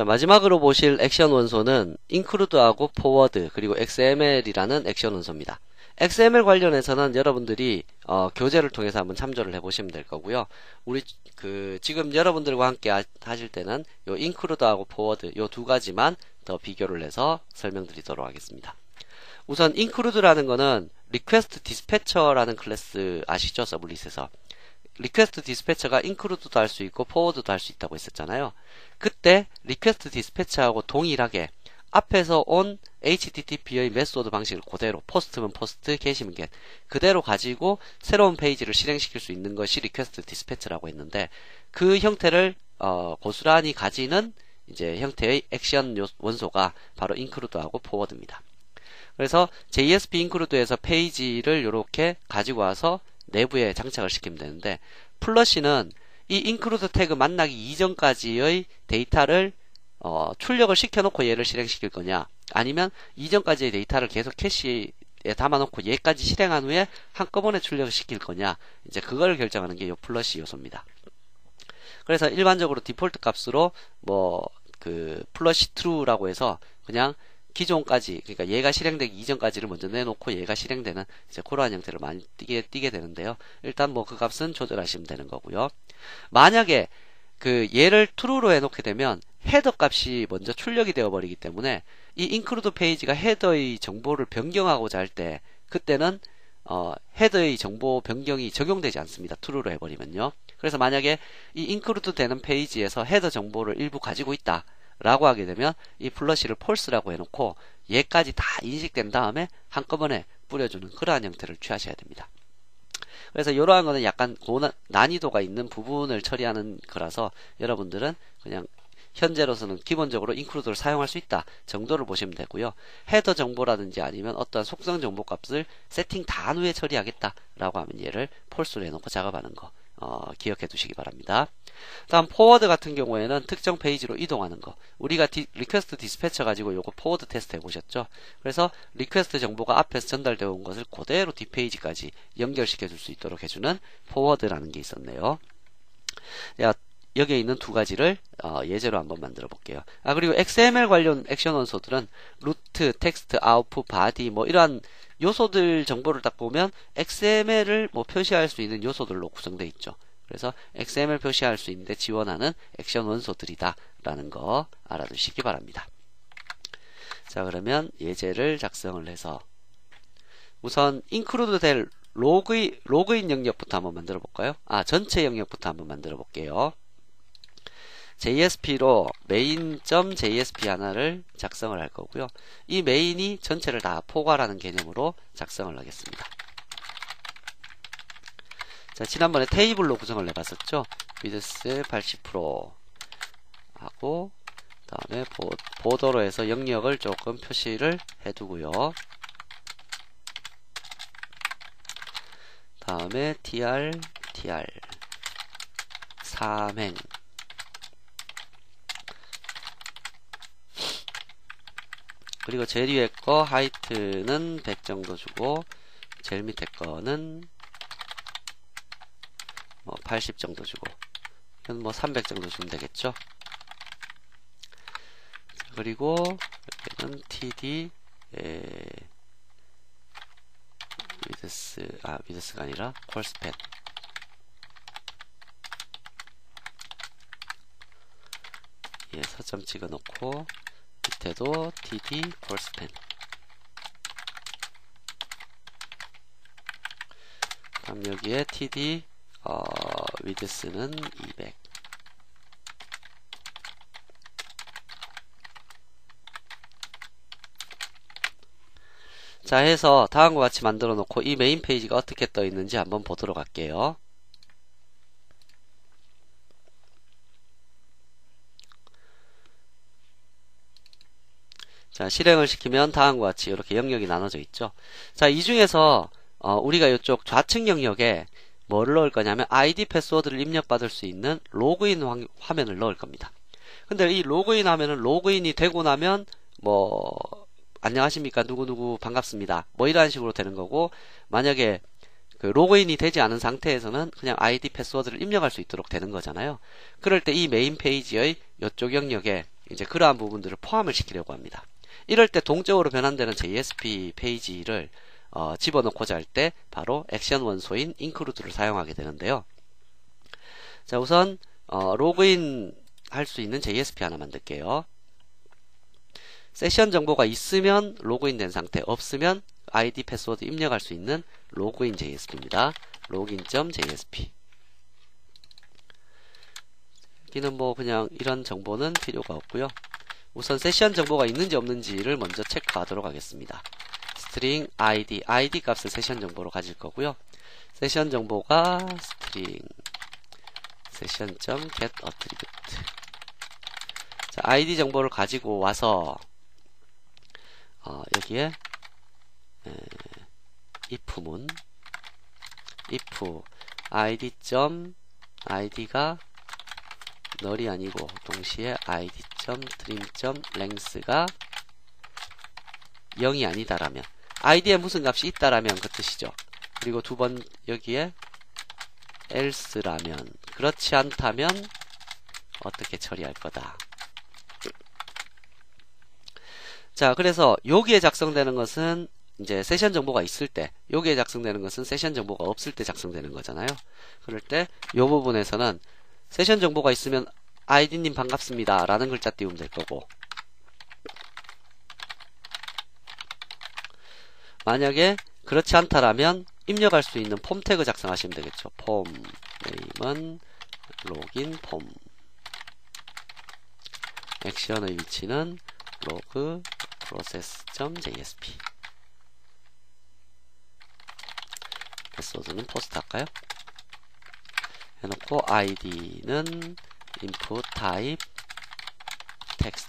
자, 마지막으로 보실 액션 원소는 include하고 forward 그리고 XML이라는 액션 원소입니다. XML 관련해서는 여러분들이 교재를 통해서 한번 참조를 해보시면 될 거고요. 우리 지금 여러분들과 함께 하실 때는 요 include하고 forward 요 두 가지만 더 비교를 해서 설명드리도록 하겠습니다. 우선 include라는 거는 request dispatcher라는 클래스 아시죠? 서블릿에서 리퀘스트 디스패처가 include도 할 수 있고 forward도 할 수 있다고 했었잖아요. 그때 리퀘스트 디스패처하고 동일하게 앞에서 온 HTTP의 메소드 방식을 그대로 post면 post, get이면 get 그대로 가지고 새로운 페이지를 실행시킬 수 있는 것이 리퀘스트 디스패처라고 했는데 그 형태를 고스란히 가지는 이제 형태의 액션 원소가 바로 include하고 forward입니다. 그래서 JSP include에서 페이지를 이렇게 가지고 와서 내부에 장착을 시키면 되는데 플러시는 이 include 태그 만나기 이전까지의 데이터를 출력을 시켜놓고 얘를 실행시킬 거냐 아니면 이전까지의 데이터를 계속 캐시에 담아놓고 얘까지 실행한 후에 한꺼번에 출력을 시킬 거냐 이제 그걸 결정하는 게 이 플러시 요소입니다. 그래서 일반적으로 디폴트 값으로 플러시 true라고 해서 그냥 기존까지 그러니까 얘가 실행되기 이전까지를 먼저 내놓고 얘가 실행되는 이제 그러한 형태를 많이 띄게 되는데요. 일단 그 값은 조절하시면 되는 거고요. 만약에 얘를 true로 해놓게 되면 헤더 값이 먼저 출력이 되어 버리기 때문에 이 include 페이지가 헤더의 정보를 변경하고자 할 때 그때는 헤더의 정보 변경이 적용되지 않습니다. true로 해버리면요. 그래서 만약에 이 include 되는 페이지에서 헤더 정보를 일부 가지고 있다 라고 하게 되면 이 플러시를 false라고 해놓고 얘까지 다 인식된 다음에 한꺼번에 뿌려주는 그러한 형태를 취하셔야 됩니다. 그래서 이러한 거는 약간 난이도가 있는 부분을 처리하는 거라서 여러분들은 그냥 현재로서는 기본적으로 include를 사용할 수 있다 정도를 보시면 되고요. 헤더 정보라든지 아니면 어떠한 속성 정보 값을 세팅 다 한 후에 처리하겠다 라고 하면 얘를 false로 해놓고 작업하는 거 기억해 두시기 바랍니다. 다음 포워드 같은 경우에는 특정 페이지로 이동하는 거 우리가 리퀘스트 디스패처 가지고 요거 포워드 테스트 해보셨죠? 그래서 리퀘스트 정보가 앞에서 전달되어 온 것을 그대로 뒷페이지까지 연결시켜 줄 수 있도록 해주는 포워드라는 게 있었네요. 여기에 있는 두 가지를 예제로 한번 만들어 볼게요. 그리고 XML 관련 액션 원소들은 루트, 텍스트, 아웃풋, 바디 이러한 요소들 정보를 딱 보면 XML을 표시할 수 있는 요소들로 구성되어 있죠. 그래서 XML 표시할 수 있는데 지원하는 액션 원소들이다 라는 거 알아두시기 바랍니다. 자, 그러면 예제를 작성을 해서 우선 include 될 로그인 영역부터 한번 만들어 볼까요? 전체 영역부터 한번 만들어 볼게요. JSP로 main.jsp 하나를 작성을 할 거고요. 이 메인이 전체를 다 포괄하는 개념으로 작성을 하겠습니다. 자, 지난번에 테이블로 구성을 해봤었죠. width 80% 하고 다음에 보더로 해서 영역을 조금 표시를 해두고요. 다음에 tr 3행 그리고 제일 위에 거 하이트는 100 정도 주고 제일 밑에 거는 80 정도 주고 이건 300 정도 주면 되겠죠. 그리고 여기는 td 위드스가 아니라 콜스팬 서점 찍어 놓고 밑에도 td 콜스팬 다음 여기에 td 위드스는 200 자 해서 다음과 같이 만들어 놓고 이 메인 페이지가 어떻게 떠 있는지 한번 보도록 할게요. 자, 실행을 시키면 다음과 같이 이렇게 영역이 나눠져 있죠. 자, 이 중에서 우리가 이쪽 좌측 영역에 뭐를 넣을 거냐면 아이디 패스워드를 입력받을 수 있는 로그인 화면을 넣을 겁니다. 근데 이 로그인 화면은 로그인이 되고 나면 안녕하십니까 누구누구 반갑습니다 이러한 식으로 되는 거고, 만약에 로그인이 되지 않은 상태에서는 그냥 아이디 패스워드를 입력할 수 있도록 되는 거잖아요. 그럴 때 이 메인 페이지의 이쪽 영역에 이제 그러한 부분들을 포함을 시키려고 합니다. 이럴 때 동적으로 변환되는 JSP 페이지를 집어넣고자 할 때 바로 액션 원소인 include를 사용하게 되는데요. 자, 우선 로그인 할 수 있는 JSP 하나 만들게요. 세션 정보가 있으면 로그인 된 상태, 없으면 아이디 패스워드 입력할 수 있는 로그인 JSP입니다. login.jsp. 여기는 뭐 그냥 이런 정보는 필요가 없고요. 우선 세션 정보가 있는지 없는지를 먼저 체크하도록 하겠습니다. string id 값을 세션 정보로 가질 거고요. 세션 정보가 string session.get attribute. 자, id 정보를 가지고 와서 여기에 if문 if id.id가 null이 아니고 동시에 id.trim.length가 0이 아니다라면 id에 무슨 값이 있다라면 그 뜻이죠. 그리고 두 번 여기에 else라면 그렇지 않다면 어떻게 처리할 거다. 자, 그래서 여기에 작성되는 것은 이제 세션 정보가 있을 때, 여기에 작성되는 것은 세션 정보가 없을 때 작성되는 거잖아요. 그럴 때 이 부분에서는 세션 정보가 있으면 아이디님 반갑습니다 라는 글자 띄우면 될 거고, 만약에 그렇지 않다라면 입력할 수 있는 폼 태그 작성하시면 되겠죠. 폼 네임은 로긴 폼, 액션의 위치는 로그 process.jsp, 패스워드는 포스트 할까요? 해놓고 id는 input type text,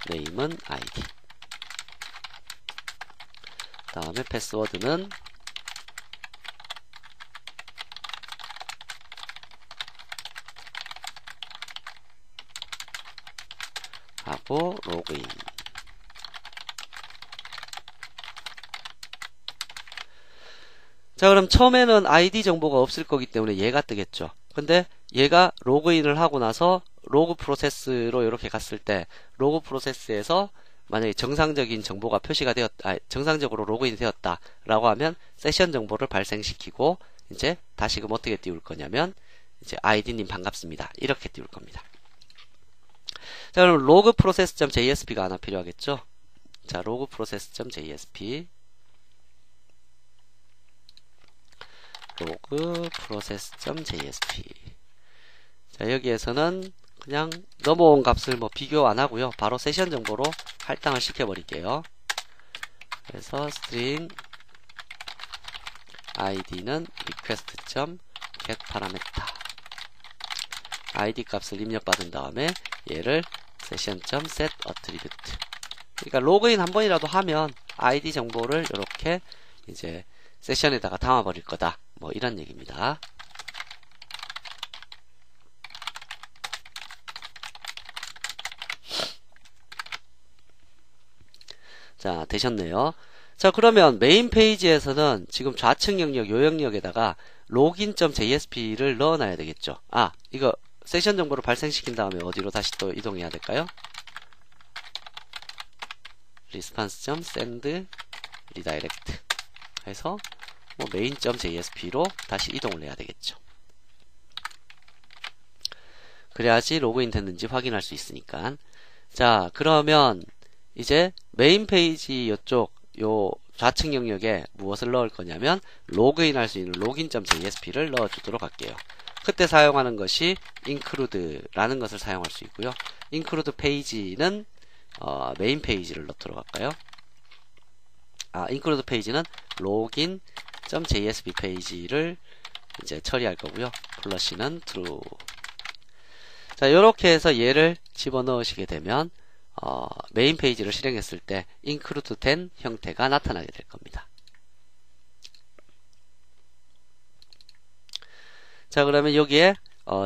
name은 id, 다음에 패스워드는 하고 로그인. 자, 그럼 처음에는 ID 정보가 없을 거기 때문에 얘가 뜨겠죠. 근데 얘가 로그인을 하고 나서 로그 프로세스로 이렇게 갔을 때 로그 프로세스에서 만약에 정상적인 정보가 표시가 정상적으로 로그인이 되었다 라고 하면 세션 정보를 발생시키고 이제 다시금 어떻게 띄울 거냐면 이제 id님 반갑습니다 이렇게 띄울 겁니다. 자, 그럼 로그 프로세스.jsp가 하나 필요하겠죠. 자, 로그 프로세스.jsp 로그 프로세스.jsp. 자, 여기에서는 그냥 넘어온 값을 뭐 비교 안 하고요. 바로 세션 정보로 할당을 시켜 버릴게요. 그래서 string id는 request.get parameter. id 값을 입력받은 다음에 얘를 session.set attribute. 그러니까 로그인 한 번이라도 하면 id 정보를 이렇게 이제 세션에다가 담아 버릴 거다. 뭐 이런 얘기입니다. 자, 되셨네요. 자, 그러면 메인 페이지에서는 지금 좌측 영역, 요 영역에다가 login.jsp를 넣어놔야 되겠죠. 아, 이거 세션 정보를 발생시킨 다음에 어디로 다시 또 이동해야 될까요? response.send redirect 해서 뭐 main.jsp로 다시 이동을 해야 되겠죠. 그래야지 로그인 됐는지 확인할 수 있으니까. 자, 그러면 이제 메인 페이지 이쪽 요 좌측 영역에 무엇을 넣을 거냐면 로그인 할 수 있는 login.jsp를 넣어 주도록 할게요. 그때 사용하는 것이 include라는 것을 사용할 수 있고요. include 페이지는 메인 페이지를 넣도록 할까요? include 페이지는 login.jsp 페이지를 이제 처리할 거고요. 플러시는 true. 자, 요렇게 해서 얘를 집어넣으시게 되면 메인 페이지를 실행했을 때 include 된 형태가 나타나게 될 겁니다. 자, 그러면 여기에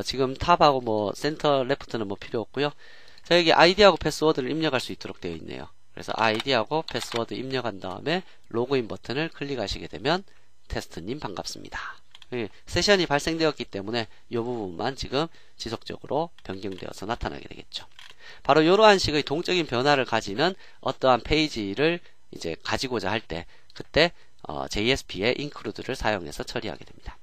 지금 탑하고 뭐 센터 레프트는 뭐 필요 없고요. 자, 여기 아이디하고 패스워드를 입력할 수 있도록 되어 있네요. 그래서 아이디하고 패스워드 입력한 다음에 로그인 버튼을 클릭하시게 되면 테스트님 반갑습니다. 세션이 발생되었기 때문에 이 부분만 지금 지속적으로 변경되어서 나타나게 되겠죠. 바로 이러한 식의 동적인 변화를 가지는 어떠한 페이지를 이제 가지고자 할 때 그때 JSP의 include를 사용해서 처리하게 됩니다.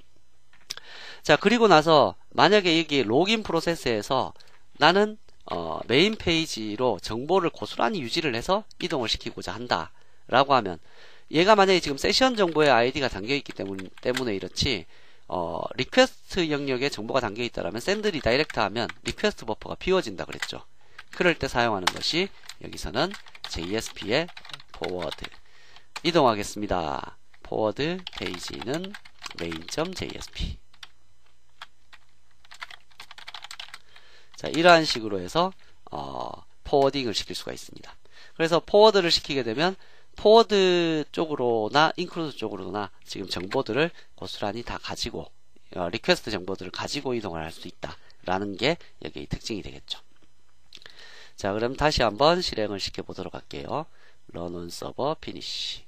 자, 그리고 나서 만약에 여기 로그인 프로세스에서 나는 메인 페이지로 정보를 고스란히 유지를 해서 이동을 시키고자 한다 라고 하면, 얘가 만약에 지금 세션 정보의 아이디가 담겨있기 때문에 이렇지, 리퀘스트 영역에 정보가 담겨있다라면 샌드 리다이렉트 하면 리퀘스트 버퍼가 비워진다 그랬죠. 그럴 때 사용하는 것이 여기서는 JSP의 forward, 이동하겠습니다. forward 페이지는 main.jsp. 자, 이러한 식으로 해서 포워딩을 시킬 수가 있습니다. 그래서 포워드를 시키게 되면 포워드 쪽으로나 인클루드 쪽으로나 지금 정보들을 고스란히 다 가지고 리퀘스트 정보들을 가지고 이동을 할 수 있다 라는 게 여기의 특징이 되겠죠. 자, 그럼 다시 한번 실행을 시켜 보도록 할게요. run on server finish.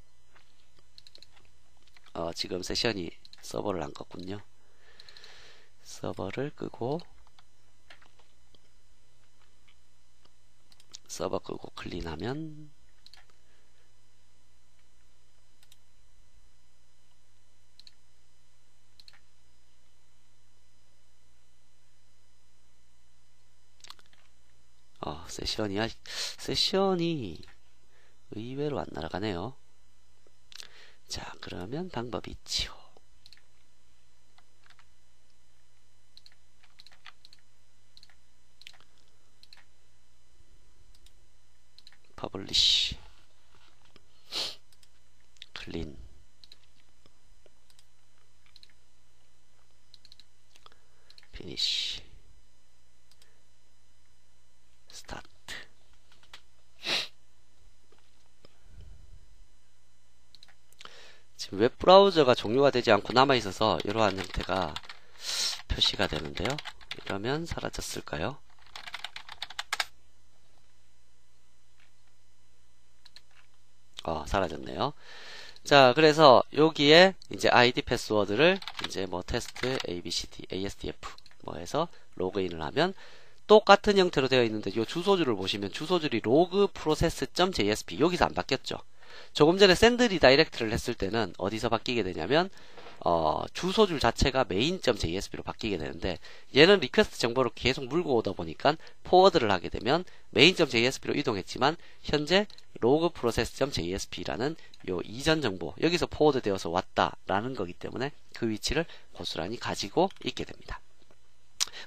지금 세션이 서버를 안 껐군요. 서버를 끄고 서버 끄고 클린하면 세션이 의외로 안 날아가네요. 자, 그러면 방법이 있지요. 퍼블리시 클린 피니시 스타트. 지금 웹브라우저가 종료가 되지 않고 남아있어서 이러한 형태가 표시가 되는데요. 이러면 사라졌을까요? 사라졌네요. 자, 그래서 여기에 이제 ID 패스워드를 이제 뭐 테스트 ABCD ASDF 뭐 해서 로그인을 하면 똑같은 형태로 되어 있는데 이 주소줄을 보시면 주소줄이 logprocess.jsp 여기서 안 바뀌었죠. 조금 전에 샌드 리다이렉트를 했을 때는 어디서 바뀌게 되냐면 주소줄 자체가 main.jsp로 바뀌게 되는데, 얘는 리퀘스트 정보를 계속 물고 오다 보니까 포워드를 하게 되면 main.jsp로 이동했지만 현재 logprocess.jsp라는 요 이전 정보, 여기서 포워드 되어서 왔다라는 거기 때문에 그 위치를 고스란히 가지고 있게 됩니다.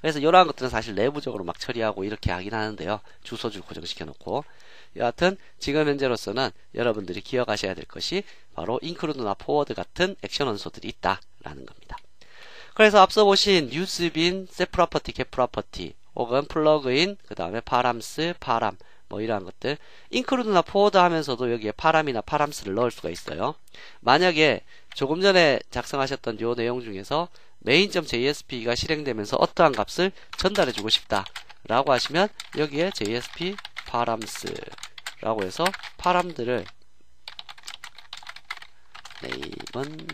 그래서 이러한 것들은 사실 내부적으로 막 처리하고 이렇게 하긴 하는데요. 주소줄 고정시켜 놓고. 여하튼 지금 현재로서는 여러분들이 기억하셔야 될 것이 바로 include나 forward 같은 액션 원소들이 있다라는 겁니다. 그래서 앞서 보신 useBin, setProperty, getProperty 혹은 플러그인, 그 다음에 params, param 뭐 이러한 것들, include나 forward 하면서도 여기에 param이나 params를 넣을 수가 있어요. 만약에 조금 전에 작성하셨던 요 내용 중에서 main.jsp가 실행되면서 어떠한 값을 전달해주고 싶다 라고 하시면 여기에 JSP params 라고 해서 파람들을 네임은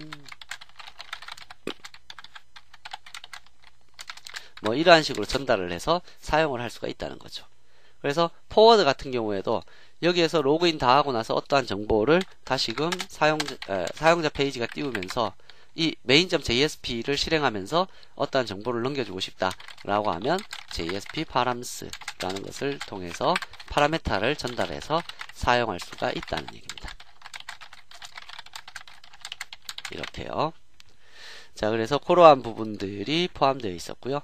뭐 이러한 식으로 전달을 해서 사용을 할 수가 있다는 거죠. 그래서 포워드 같은 경우에도 여기에서 로그인 다 하고 나서 어떠한 정보를 다시금 사용자 페이지가 띄우면서 이 main.jsp를 실행하면서 어떠한 정보를 넘겨주고 싶다 라고 하면 JSP params 라는 것을 통해서 파라메타를 전달해서 사용할 수가 있다는 얘기입니다. 이렇게요. 자, 그래서 그러한 부분들이 포함되어 있었고요.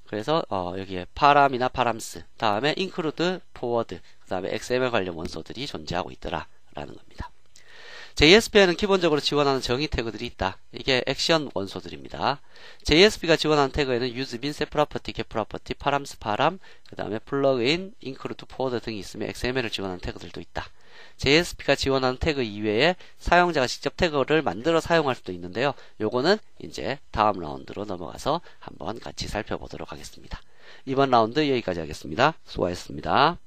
그래서 여기에 param이나 params, 다음에 include, forward, 그 다음에 XML 관련 원소들이 존재하고 있더라 라는 겁니다. JSP에는 기본적으로 지원하는 정의 태그들이 있다. 이게 액션 원소들입니다. JSP가 지원하는 태그에는 useBin, setProperty, getProperty, params, param, 그 다음에 plugin, include, forward 등이 있으며 XML을 지원하는 태그들도 있다. JSP가 지원하는 태그 이외에 사용자가 직접 태그를 만들어 사용할 수도 있는데요. 요거는 이제 다음 라운드로 넘어가서 한번 같이 살펴보도록 하겠습니다. 이번 라운드 여기까지 하겠습니다. 수고하셨습니다.